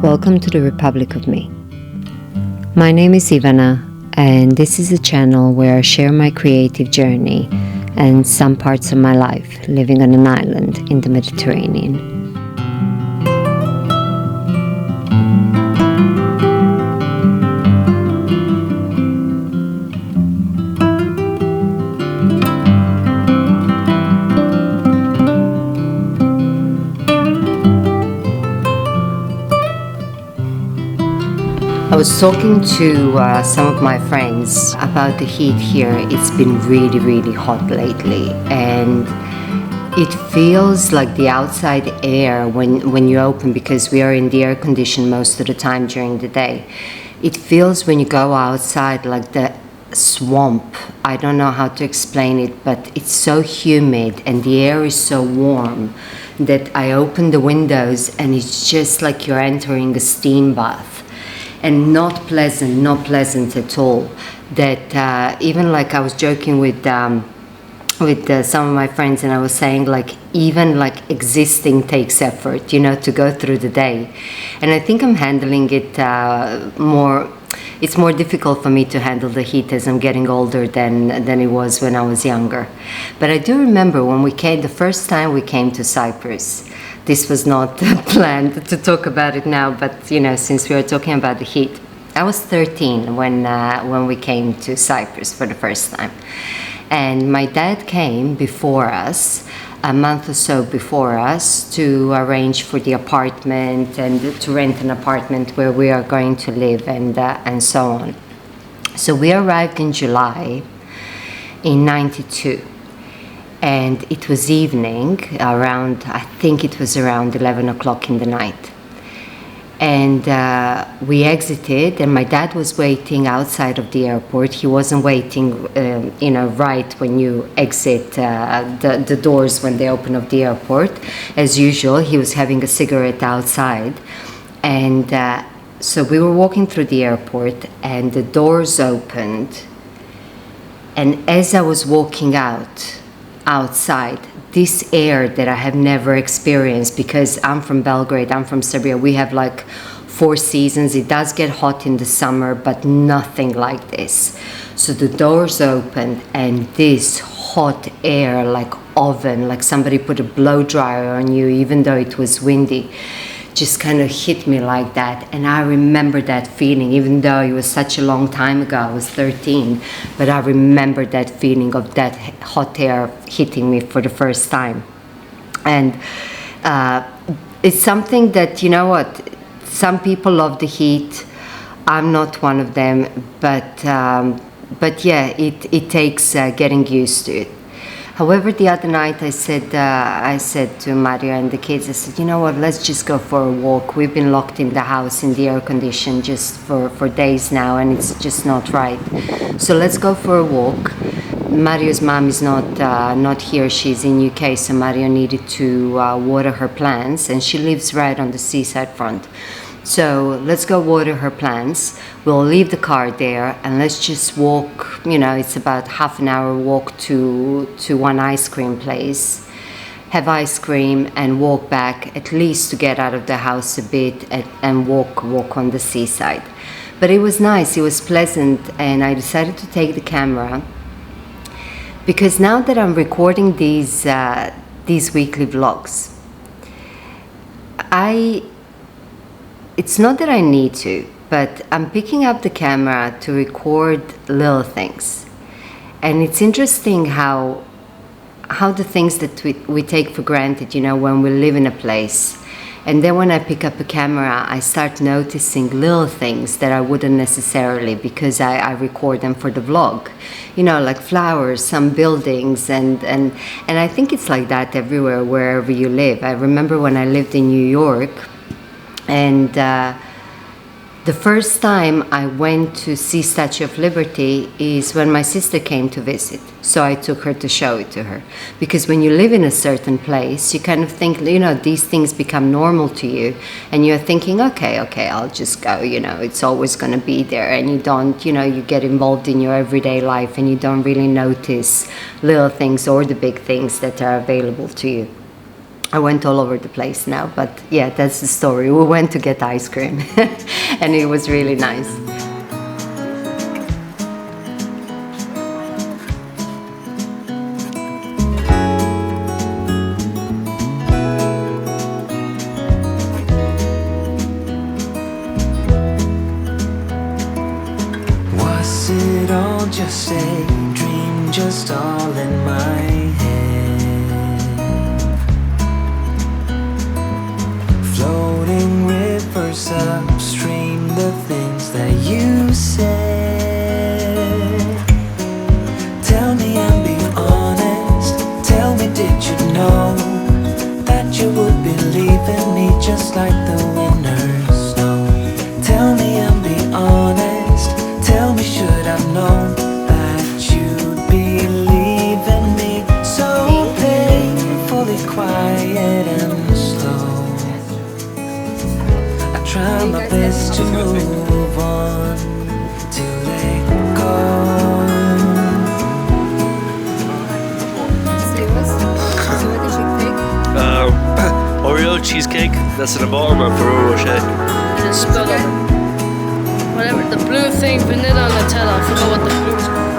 Welcome to the Republic of Me. My name is Ivana, and this is a channel where I share my creative journey and some parts of my life living on an island in the Mediterranean. I was talking to some of my friends about the heat here. It's been really hot lately, and it feels like the outside air when you open, because we are in the air condition most of the time during the day. It feels when you go outside like the swamp. I don't know how to explain it, but it's so humid and the air is so warm that I open the windows and it's just like you're entering a steam bath. And not pleasant at all. That even like I was joking with some of my friends, and I was saying like even like existing takes effort, to go through the day. And I think I'm handling it more. It's more difficult for me to handle the heat as I'm getting older than it was when I was younger. But I do remember when the first time we came to Cyprus. This was not planned to talk about it now, but since we are talking about the heat, I was 13 when we came to Cyprus for the first time, and my dad came before us, a month or so before us, to arrange for the apartment and to rent an apartment where we are going to live and so on. So we arrived in July in '92. And it was evening, I think it was around 11 o'clock in the night. And we exited, and my dad was waiting outside of the airport. He wasn't waiting, right when you exit the doors when they open up the airport. As usual, he was having a cigarette outside. And so we were walking through the airport, and the doors opened. And as I was walking outside, this air that I have never experienced, because I'm from Belgrade, I'm from Serbia. We have like 4 seasons. It does get hot in the summer, but nothing like this. So the doors opened, and this hot air, like oven, like somebody put a blow dryer on you, even though it was windy, just kind of hit me like that. And I remember that feeling, even though it was such a long time ago. I was 13, but I remember that feeling of that hot air hitting me for the first time. And it's something that, some people love the heat. I'm not one of them, but yeah, it takes getting used to it. However, the other night I said to Mario and the kids, I said, you know what, let's just go for a walk. We've been locked in the house in the air condition just for days now, and it's just not right. So let's go for a walk. Mario's mom is not here. She's in UK, so Mario needed to water her plants, and she lives right on the seaside front. So let's go water her plants. We'll leave the car there, and let's just walk. It's about half an hour walk to one ice cream place, have ice cream, and walk back, at least to get out of the house a bit and walk on the seaside. But it was nice, it was pleasant, and I decided to take the camera, because now that I'm recording these weekly vlogs, it's not that I need to, but I'm picking up the camera to record little things. And it's interesting how the things that we take for granted, when we live in a place. And then when I pick up a camera, I start noticing little things that I wouldn't necessarily, because I record them for the vlog. Like flowers, some buildings, and I think it's like that everywhere, wherever you live. I remember when I lived in New York, and the first time I went to see Statue of Liberty is when my sister came to visit. So I took her to show it to her. Because when you live in a certain place, you kind of think, these things become normal to you. And you're thinking, okay, I'll just go, it's always going to be there. And you don't, you get involved in your everyday life, and you don't really notice little things or the big things that are available to you. I went all over the place now, but yeah, that's the story. We went to get ice cream and it was really nice. Was it all just a dream, just all in my head? Floating rivers upstream, the things that you said. Tell me and be honest, tell me, did you know that you would be leaving me just like the winter's snow? Tell me and be honest, tell me, should I've known that you'd be leaving me so painfully quiet and slow? I try my best to move on, to let go. Oreo cheesecake, that's in the bottom of Ferrero Rocher. Just spilled over. Whatever, the blue thing, vanilla Nutella, I forgot what the blue is called.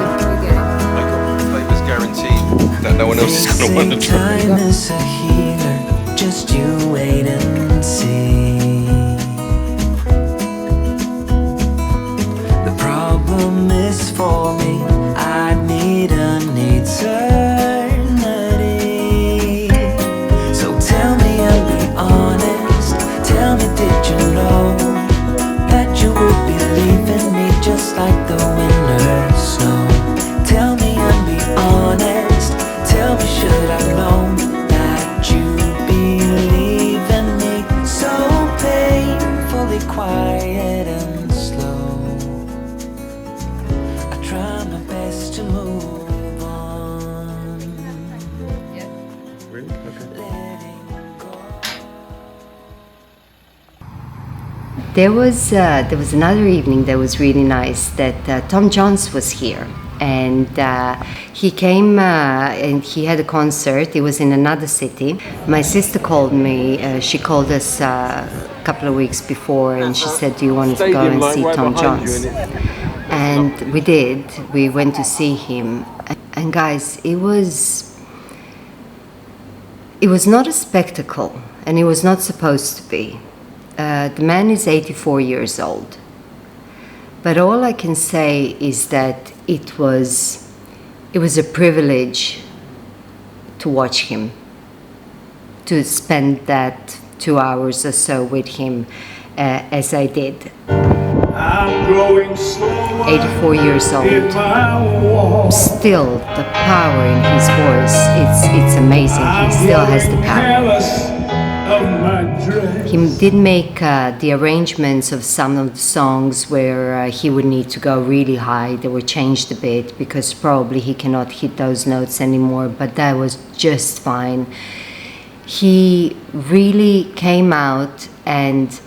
Michael, flavor's guaranteed that no one else is going to want to try. Time is a healer, just you wait and see. The problem is for me, I need an eternity. So tell me and be honest, tell me, did you know that you would be leaving me just like the winter snow? Tell me and be honest, tell me, should I know that you'd be leaving me so painfully quiet and slow? I try my best to move on. Really? Okay. Letting go. There was another evening that was really nice, that Tom Jones was here, and he came and he had a concert. It was in another city. My sister called me. She called us a couple of weeks before, and she said, "Do you want to go and see Tom Jones?" And we did. We went to see him, and guys, it was not a spectacle, and it was not supposed to be. The man is 84 years old. But all I can say is that it was a privilege to watch him, to spend that 2 hours or so with him as I did. I'm growing slower. 84 years old. Still, the power in his voice, it's amazing. He still has the power. He did make the arrangements of some of the songs where he would need to go really high. They were changed a bit because probably he cannot hit those notes anymore, but that was just fine. He really came out and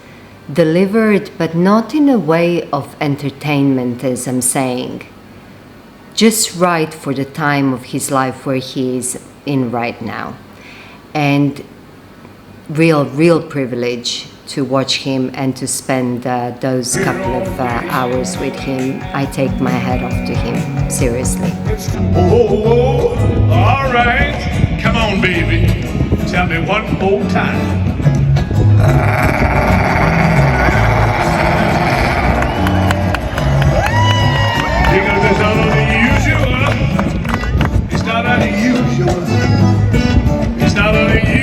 delivered, but not in a way of entertainment, as I'm saying. Just right for the time of his life where he is in right now. And real privilege to watch him and to spend those couple of hours with him. I take my hat off to him, seriously. Oh, all right. Come on, baby. Tell me one more time. Because it's not unusual. It's not unusual. It's not unusual.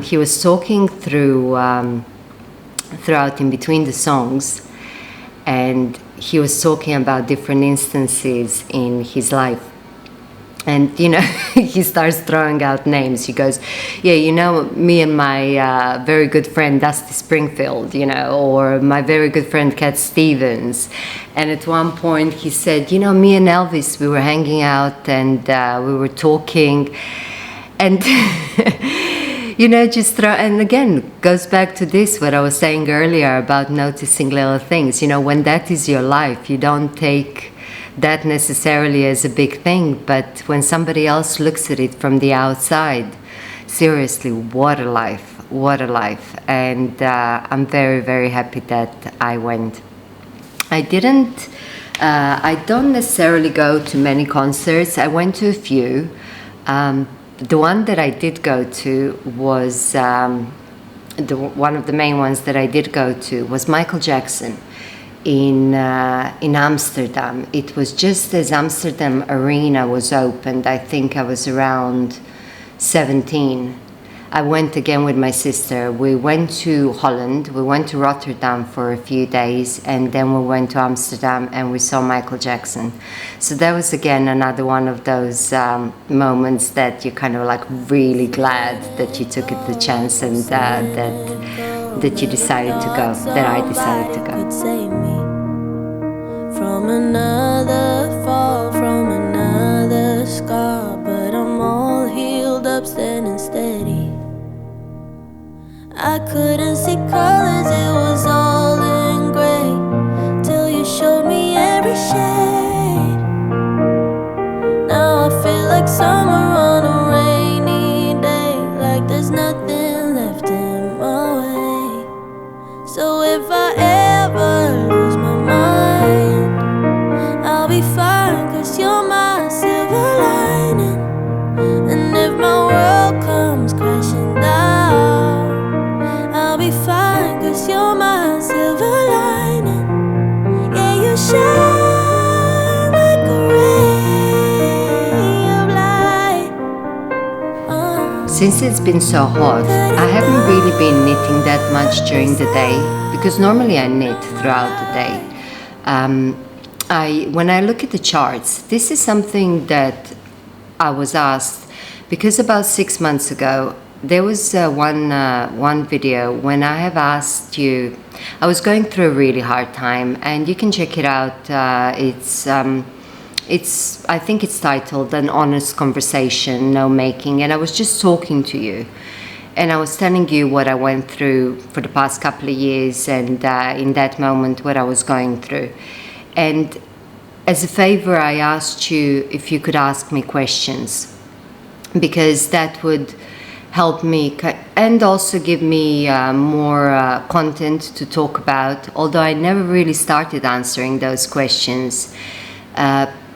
He was talking throughout in between the songs, and he was talking about different instances in his life. And, you know, he starts throwing out names. He goes, yeah, you know, me and my very good friend Dusty Springfield, you know, or my very good friend Cat Stevens. And at one point he said, you know, me and Elvis, we were hanging out and we were talking. And you know, just throw, and again, goes back to this, what I was saying earlier about noticing little things. You know, when that is your life, you don't take that necessarily as a big thing, but when somebody else looks at it from the outside, seriously, what a life, what a life. And I'm very, very happy that I went. I don't necessarily go to many concerts. I went to a few. The one that I did go to was, one of the main ones that I did go to was Michael Jackson in Amsterdam. It was just as Amsterdam Arena was opened. I think I was around 17. I went again with my sister. We went to Holland, we went to Rotterdam for a few days, and then we went to Amsterdam and we saw Michael Jackson. So that was again another one of those moments that you're kind of like really glad that you took it the chance and that you decided to go, that I decided to go. Save me from another fall, from another scar, but I'm all healed up, standing steady. I couldn't see colors, it was all in gray, till you showed me every shade. Now I feel like summer on a rainy day, like there's nothing left in my way. So if I ever lose my mind, I'll be fine, 'cause you're my silver lining. And if my world comes crashing down, I'll be fine, 'cause you're my silver lining. Yeah, you shine like a ray of light. Since it's been so hot, I haven't really been knitting that much during the day, because normally I knit throughout the day. When I look at the charts, this is something that I was asked, because about 6 months ago, there was one video when I have asked you, I was going through a really hard time, and you can check it out. I think it's titled An Honest Conversation, No Making, and I was just talking to you. And I was telling you what I went through for the past couple of years, and in that moment what I was going through. And as a favor, I asked you if you could ask me questions, because that would help me and also give me more content to talk about, although I never really started answering those questions,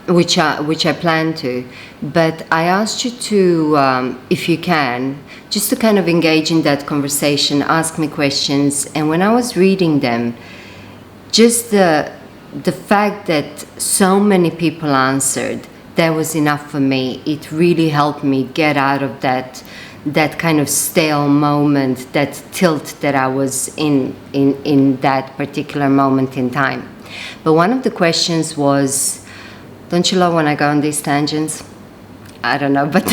which I plan to. But I asked you to, if you can, just to kind of engage in that conversation, ask me questions. And when I was reading them, just the fact that so many people answered, that was enough for me. It really helped me get out of that kind of stale moment, that tilt that I was in that particular moment in time. But one of the questions was, don't you love when I go on these tangents? I don't know, but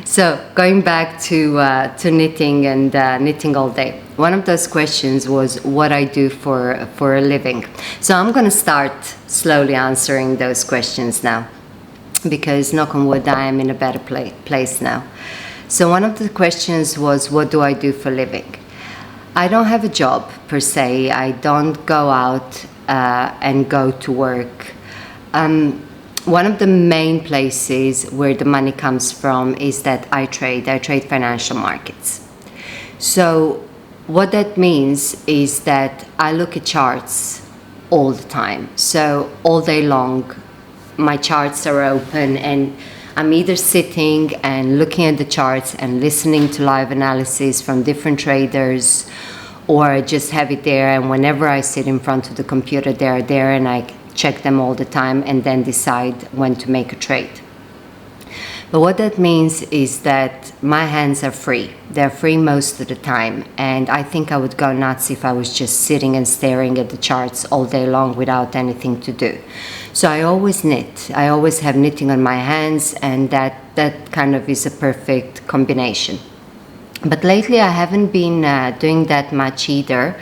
so going back to knitting and knitting all day. One of those questions was what I do for a living. So I'm going to start slowly answering those questions now, because knock on wood, I am in a better place now. So one of the questions was, what do I do for a living? I don't have a job per se. I don't go out and go to work. One of the main places where the money comes from is that I trade financial markets. So what that means is that I look at charts all the time. So all day long, my charts are open, and I'm either sitting and looking at the charts and listening to live analysis from different traders, or I just have it there, and whenever I sit in front of the computer, they're there, and I check them all the time and then decide when to make a trade. But what that means is that my hands are free. They're free most of the time, and I think I would go nuts if I was just sitting and staring at the charts all day long without anything to do. So I always knit. I always have knitting on my hands, and that kind of is a perfect combination. But lately I haven't been doing that much either.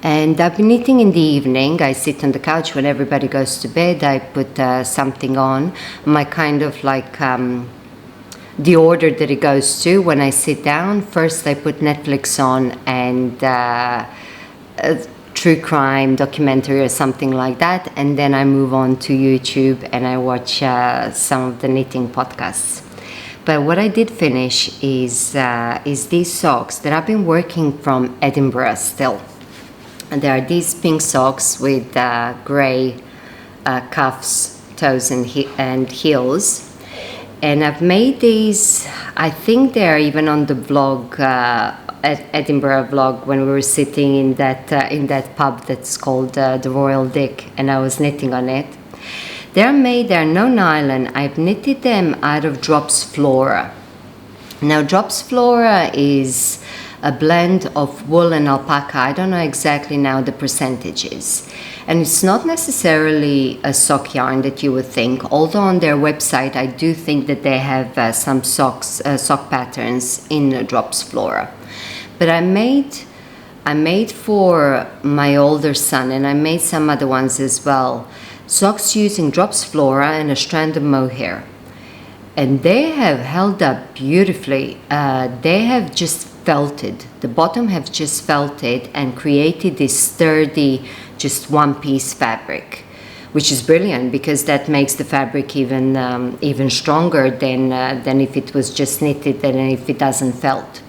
And I've been knitting in the evening. I sit on the couch when everybody goes to bed. I put something on, my kind of like the order that it goes to when I sit down. First I put Netflix on and a true crime documentary or something like that, and then I move on to YouTube and I watch some of the knitting podcasts. But what I did finish is these socks that I've been working from Edinburgh still. And there are these pink socks with grey cuffs, toes and heels. And I've made these, I think they're even on the vlog, Edinburgh vlog, when we were sitting in that pub that's called the Royal Dick, and I was knitting on it. They're no nylon. I've knitted them out of Drops Flora. Now Drops Flora is a blend of wool and alpaca. I don't know exactly now the percentages. And it's not necessarily a sock yarn that you would think, although on their website I do think that they have some sock patterns in Drops Flora. But I made for my older son, and I made some other ones as well, socks using Drops Flora and a strand of mohair. And they have held up beautifully. They have just felted. The bottom have just felted and created this sturdy, just one-piece fabric, which is brilliant because that makes the fabric even stronger than if it was just knitted and if it doesn't felt.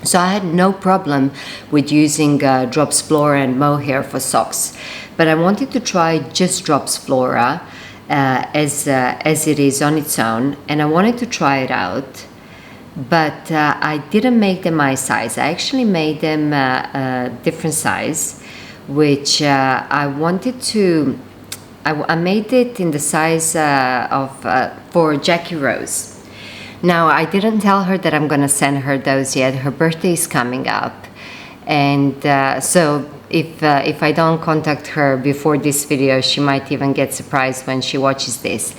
So I had no problem with using Drops Flora and mohair for socks, but I wanted to try just Drops Flora as it is on its own, and I wanted to try it out. But I didn't make them my size. I actually made them a different size, which I wanted to. I made it in the size for Jackie Rose. Now I didn't tell her that I'm gonna send her those yet. Her birthday is coming up, and so if I don't contact her before this video, she might even get surprised when she watches this.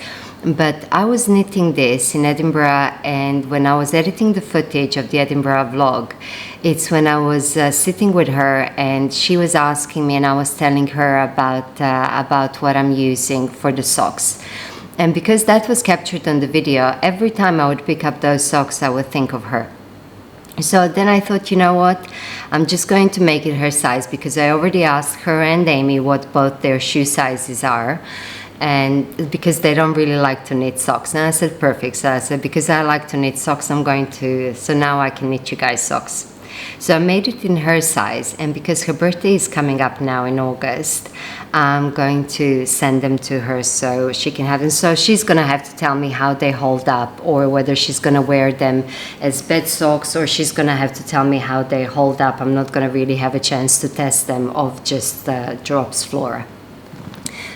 But I was knitting this in Edinburgh, and when I was editing the footage of the Edinburgh vlog, it's when I was sitting with her and she was asking me, and I was telling her about what I'm using for the socks. And because that was captured on the video, every time I would pick up those socks, I would think of her. So then I thought, you know what, I'm just going to make it her size, because I already asked her and Amy what both their shoe sizes are. And because they don't really like to knit socks. And I said, perfect. So I said, because I like to knit socks, so now I can knit you guys socks. So I made it in her size, and because her birthday is coming up now in August, I'm going to send them to her so she can have them. So she's going to have to tell me how they hold up, or whether she's going to wear them as bed socks, or she's going to have to tell me how they hold up. I'm not going to really have a chance to test them of just Drops Flora.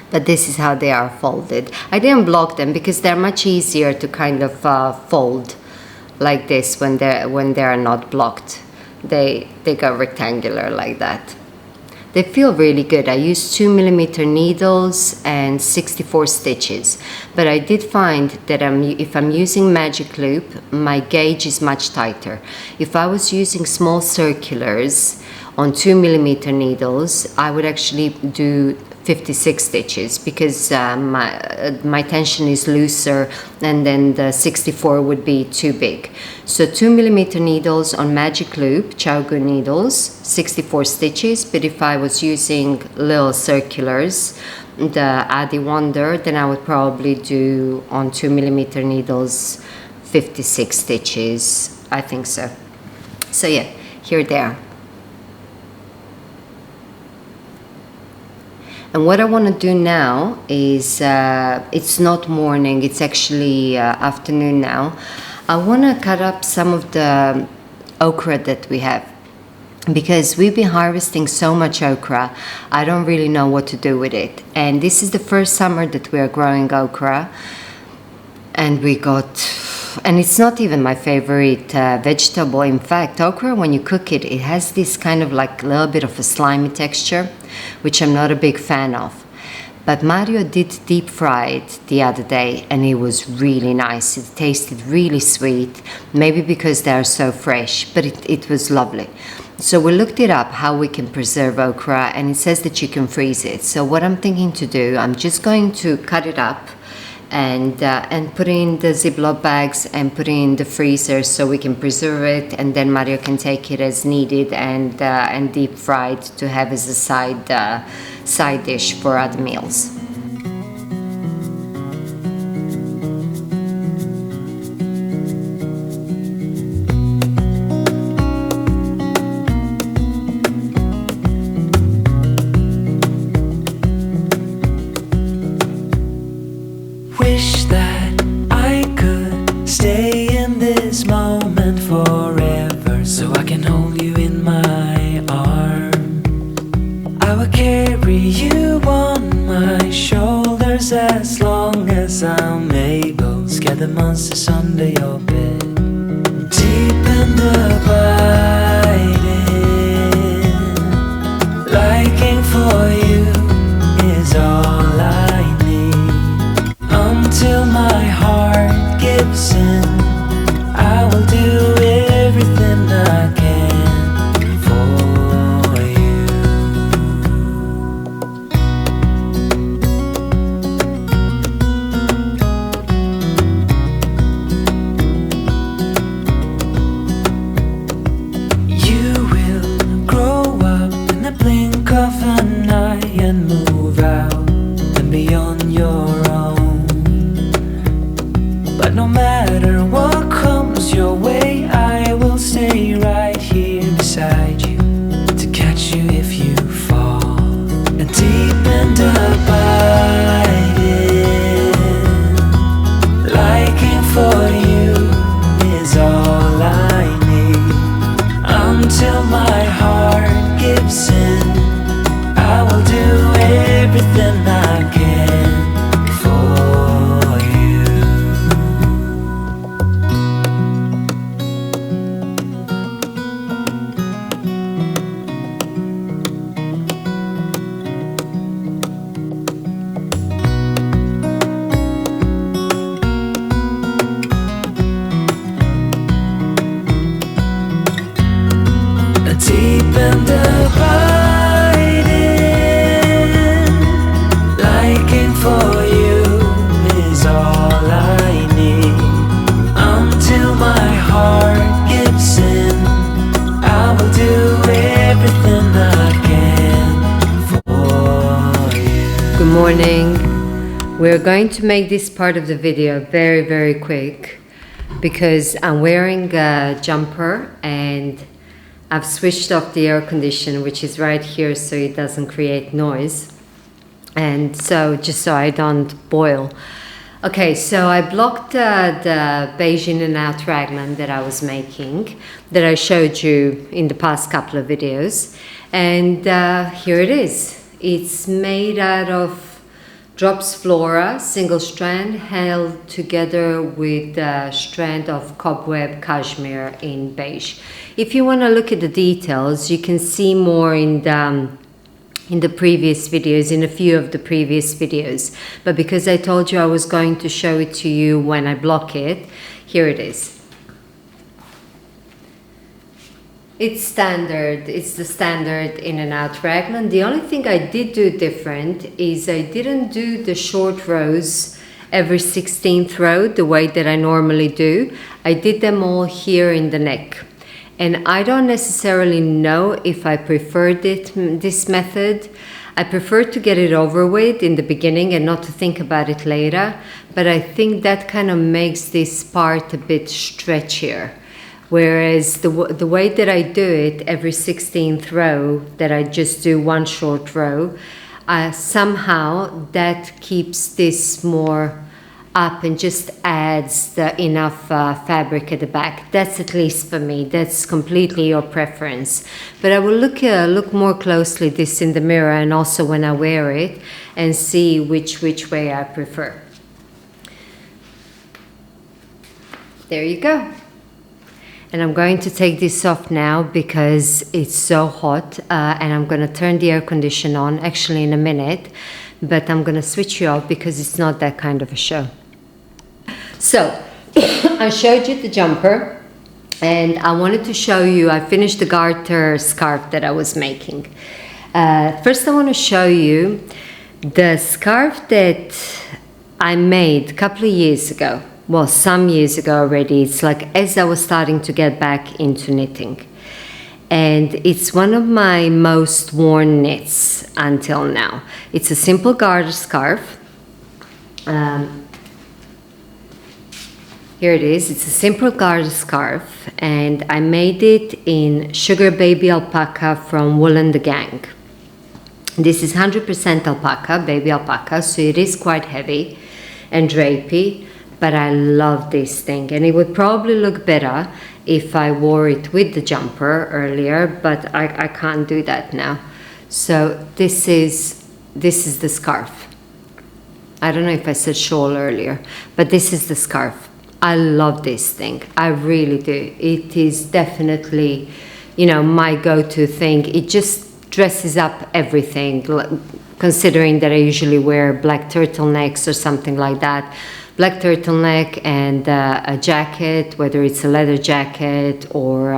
But this is how they are folded. I didn't block them because they're much easier to kind of fold like this when they are not blocked. They go rectangular like that. They feel really good. I used 2mm needles and 64 stitches, but I did find that if I'm using magic loop, my gauge is much tighter. If I was using small circulars on 2mm needles, I would actually do 56 stitches because my tension is looser, and then the 64 would be too big. So 2mm needles on magic loop, Chowgu needles, 64 stitches. But if I was using little circulars, the Adi Wonder, then I would probably do on 2mm needles 56 stitches. I think so. So yeah, here they are. And what I want to do now is, it's not morning, it's actually afternoon now. I want to cut up some of the okra that we have, because we've been harvesting so much okra, I don't really know what to do with it. And this is the first summer that we are growing okra, and and it's not even my favorite vegetable. In fact, okra, when you cook it, it has this kind of like a little bit of a slimy texture, which I'm not a big fan of. But Mario did deep fry it the other day, and it was really nice. It tasted really sweet, maybe because they are so fresh, but it was lovely. So we looked it up, how we can preserve okra, and it says that you can freeze it. So what I'm thinking to do, I'm just going to cut it up and put it in the Ziploc bags and put it in the freezer so we can preserve it, and then Mario can take it as needed and deep fried to have as a side dish for other meals. Wish that I could stay in this moment forever, so I can hold you in my arms. I will carry you on my shoulders as long as I'm able. Scare the monsters under your bed. Deep and abiding, liking for you is all I need. Until my heart gives in, I will do everything I can for you. You will grow up in the blink of an eye and move out and beyond your own. But no matter what comes your way, I will stay right here beside you to catch you if you fall. And deep and abiding, liking for you is all I need. Until my heart gives in, I will do everything I can for you. Deep and abiding, liking for you is all I need. Until my heart gives in, I will do everything I can for you. Good morning. We're going to make this part of the video very, very quick because I'm wearing a jumper and I've switched off the air conditioner, which is right here, so it doesn't create noise. And so, just so I don't boil. Okay, so I blocked the beige in and out raglan that I was making, that I showed you in the past couple of videos. And here it is. It's made out of Drops Flora, single strand, held together with a strand of cobweb cashmere in beige. If you want to look at the details, you can see more in the previous videos, in a few of the previous videos. But because I told you I was going to show it to you when I block it, here it is. It's standard, it's the standard in and out raglan. The only thing I did do different is I didn't do the short rows every 16th row the way that I normally do. I did them all here in the neck. And I don't necessarily know if I preferred this method. I prefer to get it over with in the beginning and not to think about it later. But I think that kind of makes this part a bit stretchier. Whereas the way that I do it every 16th row, that I just do one short row, somehow that keeps this more up and just adds the enough fabric at the back. That's at least for me. That's completely your preference. But I will look more closely this in the mirror and also when I wear it and see which way I prefer. There you go. And I'm going to take this off now because it's so hot and I'm going to turn the air conditioner on actually in a minute, but I'm going to switch you off because it's not that kind of a show. So I showed you the jumper and I wanted to show you, I finished the garter scarf that I was making. First I want to show you the scarf that I made a couple of years ago. Well, some years ago already. It's like as I was starting to get back into knitting. And it's one of my most worn knits until now. It's a simple garter scarf. Here it is. It's a simple garter scarf, and I made it in sugar baby alpaca from Wool and the Gang. This is 100% alpaca, baby alpaca, so it is quite heavy and drapey, but I love this thing, and it would probably look better if I wore it with the jumper earlier, but I can't do that now. So this is the scarf. I don't know if I said shawl earlier, but this is the scarf. I love this thing. I really do. It is definitely, you know, my go-to thing. It just dresses up everything, considering that I usually wear black turtlenecks or something like that. Black turtleneck and a jacket, whether it's a leather jacket or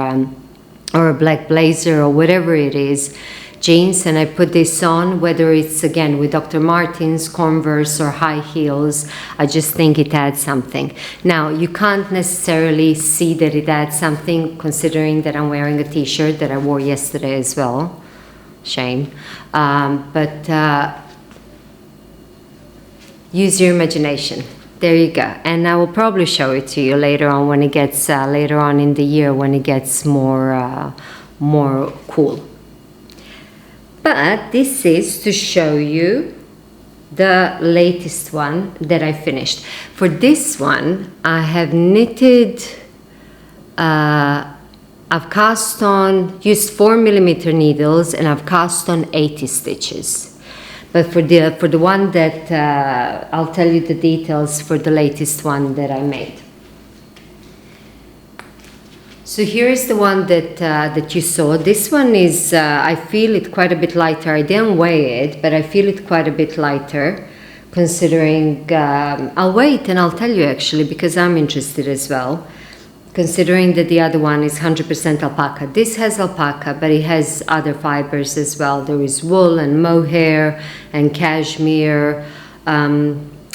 a black blazer or whatever it is, jeans, and I put this on, whether it's again with Dr. Martens, Converse or high heels. I just think it adds something. Now, you can't necessarily see that it adds something considering that I'm wearing a t-shirt that I wore yesterday as well. Shame. But use your imagination. There you go. And I will probably show it to you later on when it gets, later on in the year when it gets more cool. But this is to show you the latest one that I finished. For this one, I have knitted, I've cast on, used 4mm needles, and I've cast on 80 stitches. But for the one that, I'll tell you the details for the latest one that I made. So here is the one that you saw. This one is, I feel it quite a bit lighter. I didn't weigh it, but I feel it quite a bit lighter, considering, I'll weigh it and I'll tell you actually, because I'm interested as well, considering that the other one is 100% alpaca. This has alpaca, but it has other fibers as well. There is wool and mohair and cashmere.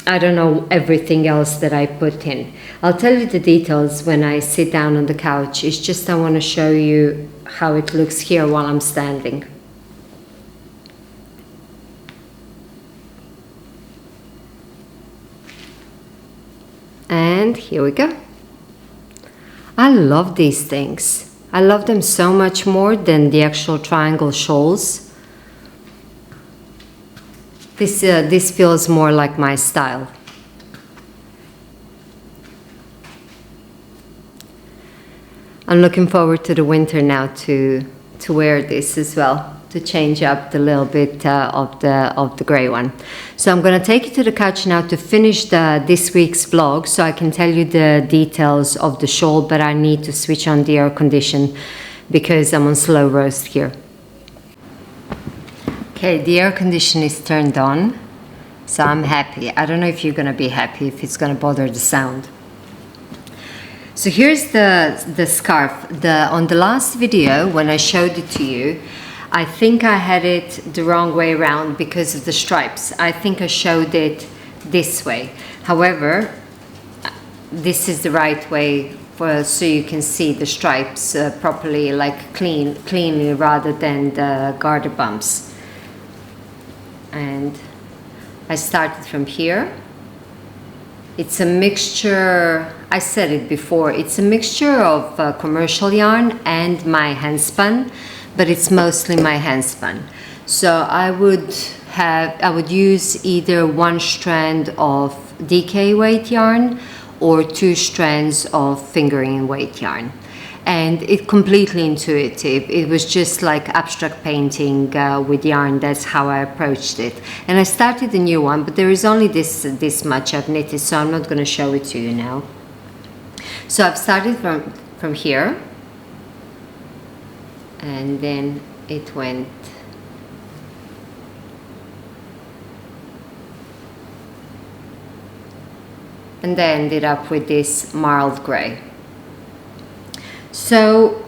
I don't know everything else that I put in. I'll tell you the details when I sit down on the couch. It's just I want to show you how it looks here while I'm standing. And here we go. I love these things. I love them so much more than the actual triangle shawls. This feels more like my style. I'm looking forward to the winter now to wear this as well, to change up the little bit of the gray one. So I'm going to take you to the couch now to finish this week's vlog, so I can tell you the details of the shawl, but I need to switch on the air condition because I'm on slow roast here. Okay, the air condition is turned on, so I'm happy. I don't know if you're going to be happy, if it's going to bother the sound. So here's the scarf. On the last video, when I showed it to you, I think I had it the wrong way around because of the stripes. I think I showed it this way. However, this is the right way so you can see the stripes properly, like cleanly, rather than the garter bumps. And I started from here. It's a mixture, I said it before, it's a mixture of commercial yarn and my hand spun, but it's mostly my hand spun. So I would use either one strand of DK weight yarn or 2 strands of fingering weight yarn. And it's completely intuitive. It was just like abstract painting with yarn. That's how I approached it. And I started a new one, but there is only this much I've knitted, so I'm not going to show it to you now. So I've started from here, and then it went and I ended up with this marled gray. So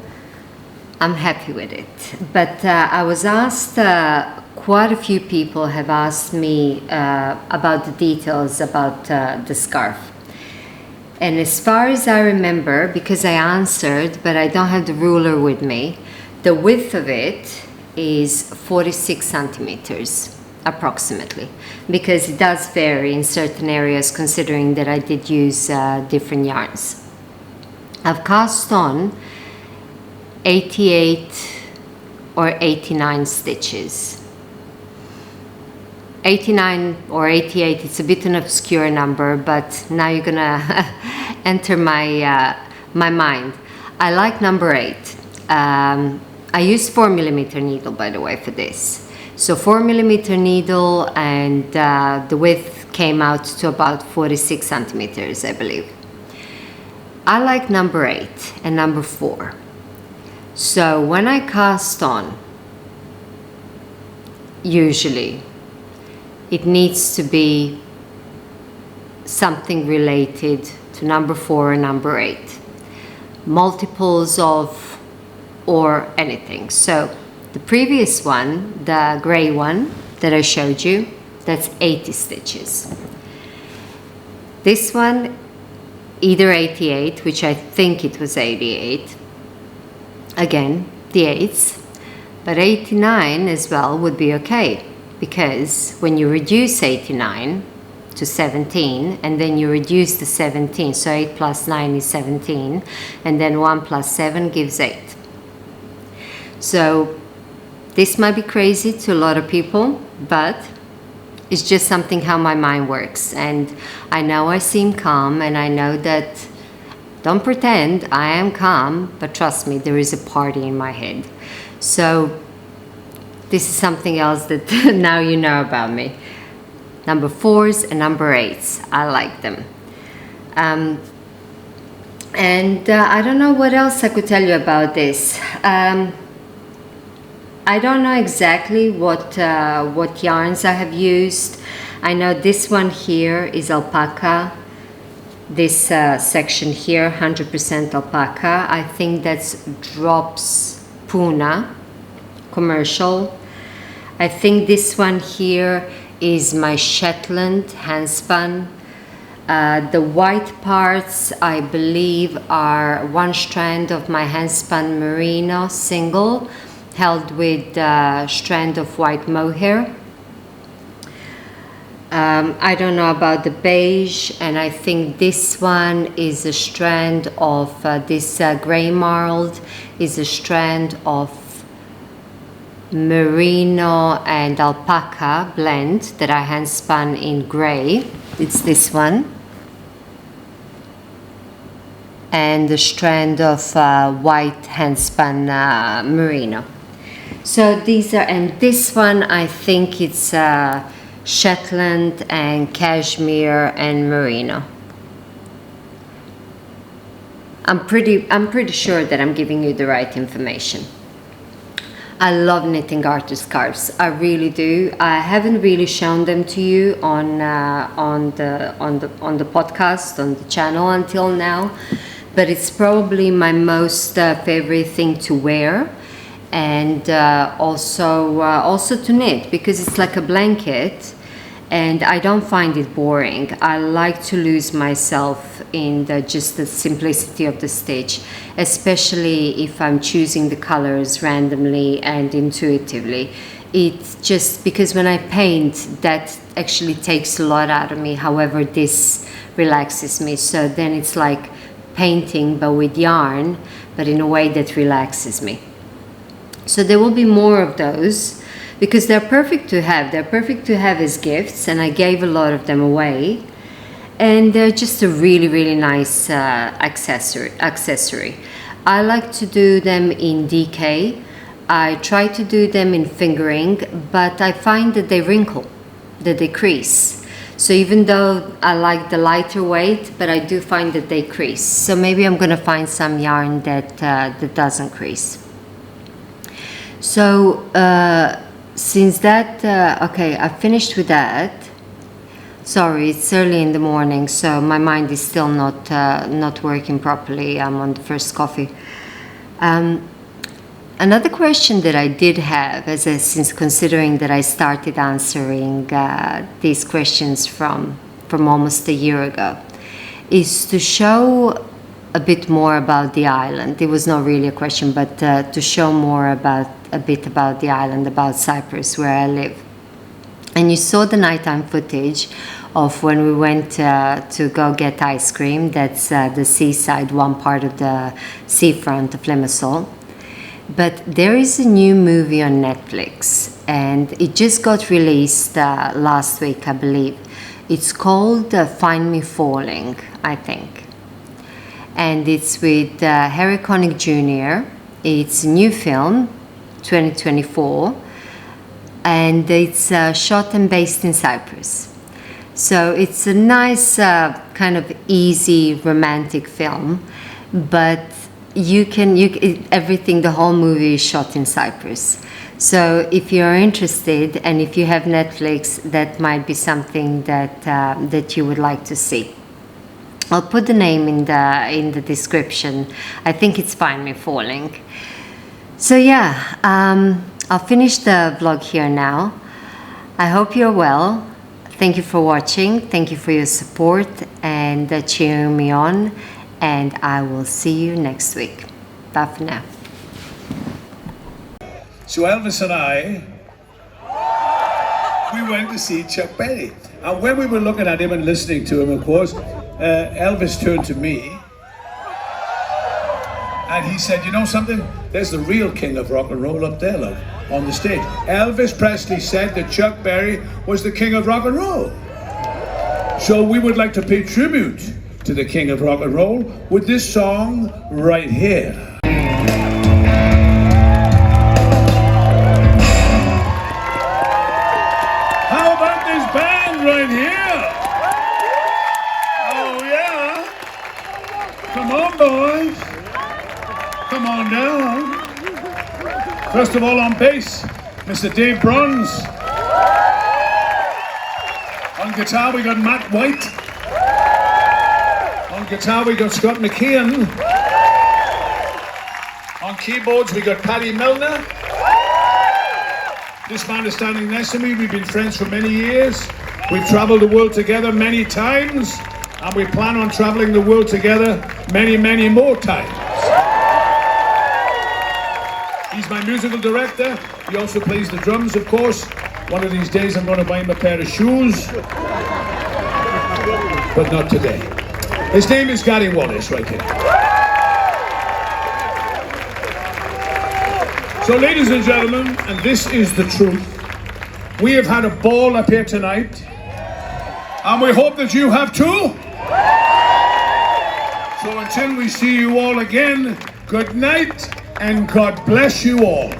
I'm happy with it, but I was asked quite a few people have asked me about the details about the scarf. And as far as I remember, because I answered, but I don't have the ruler with me, the width of it is 46 centimeters approximately, because it does vary in certain areas considering that I did use different yarns. I've cast on 88 or 89 stitches. 89 or 88, it's a bit an obscure number, but now you're gonna enter my mind. I like number 8. I used 4mm needle, by the way, for this. So 4mm needle, and the width came out to about 46 centimeters, I believe. I like number 8 and number 4. So when I cast on, usually it needs to be something related to number 4 or number 8. Multiples of or anything. So the previous one, the gray one that I showed you, that's 80 stitches. This one, either 88, which I think it was 88, again, the 8ths, but 89 as well would be okay, because when you reduce 89 to 17, and then you reduce the 17, so 8 plus 9 is 17, and then 1 plus 7 gives 8. So this might be crazy to a lot of people, but it's just something how my mind works. And I know I seem calm, and I know that, don't pretend I am calm, but trust me, there is a party in my head. So this is something else that now you know about me. Number 4s and number 8s, I like them. I don't know what else I could tell you about this. I don't know exactly what yarns I have used. I know this one here is alpaca. This section here, 100% alpaca. I think that's Drops Puna commercial. I think this one here is my Shetland handspun. The white parts, I believe, are one strand of my handspun merino single, held with a strand of white mohair. I don't know about the beige, and I think this one is a strand of this gray marled is a strand of merino and alpaca blend that I hand spun in gray. It's this one, and a strand of white hand spun merino. So these are, and this one I think it's Shetland and cashmere and merino. I'm pretty sure that I'm giving you the right information. I love knitting garter scarves. I really do. I haven't really shown them to you on the podcast, on the channel until now, but it's probably my most favorite thing to wear, and also to knit, because it's like a blanket, and I don't find it boring. I like to lose myself in just the simplicity of the stitch, especially if I'm choosing the colors randomly and intuitively. It's just because when I paint, that actually takes a lot out of me. However, this relaxes me. So then it's like painting but with yarn, but in a way that relaxes me. So there will be more of those, because they're perfect to have. They're perfect to have as gifts, and I gave a lot of them away. And they're just a really, really nice accessory. I like to do them in DK. I try to do them in fingering, but I find that they wrinkle, that they crease. So even though I like the lighter weight, but I do find that they crease. So maybe I'm gonna find some yarn that doesn't crease. So since that, okay, I finished with that. Sorry, it's early in the morning, so my mind is still not working properly. I'm on the first coffee. Another question that I did have, since considering that I started answering these questions from almost a year ago, is to show a bit more about the island. It was not really a question, but to show more a bit about the island, about Cyprus, where I live. And you saw the nighttime footage of when we went to go get ice cream. That's the seaside, one part of the seafront of Limassol. But there is a new movie on Netflix, and it just got released last week, I believe. It's called Find Me Falling, I think. And it's with Harry Connick Jr. It's a new film, 2024, and it's shot and based in Cyprus. So it's a nice, kind of easy, romantic film, but everything, the whole movie is shot in Cyprus. So if you're interested, and if you have Netflix, that might be something that you would like to see. I'll put the name in the description. I think it's Find Me Falling. So yeah, I'll finish the vlog here now. I hope you're well. Thank you for watching. Thank you for your support and cheering me on. And I will see you next week. Bye for now. So Elvis and I, we went to see Chuck Berry. And when we were looking at him and listening to him, of course, Elvis turned to me and he said, you know something? There's the real king of rock and roll up there, look, on the stage. Elvis Presley said that Chuck Berry was the king of rock and roll. So we would like to pay tribute to the king of rock and roll with this song right here. How about this band right here? Oh yeah. Come on, boys. Come on down. First of all, on bass, Mr. Dave Bronze. On guitar we got Matt White. On guitar we got Scott McKeon. On keyboards we got Paddy Milner. This man is standing next to me. We've been friends for many years. We've traveled the world together many times, and we plan on traveling the world together many, many more times. He's my musical director. He also plays the drums, of course. One of these days I'm going to buy him a pair of shoes, but not today. His name is Gary Wallace, right here. So ladies and gentlemen, and this is the truth, we have had a ball up here tonight, and we hope that you have too. So until we see you all again, good night, and God bless you all.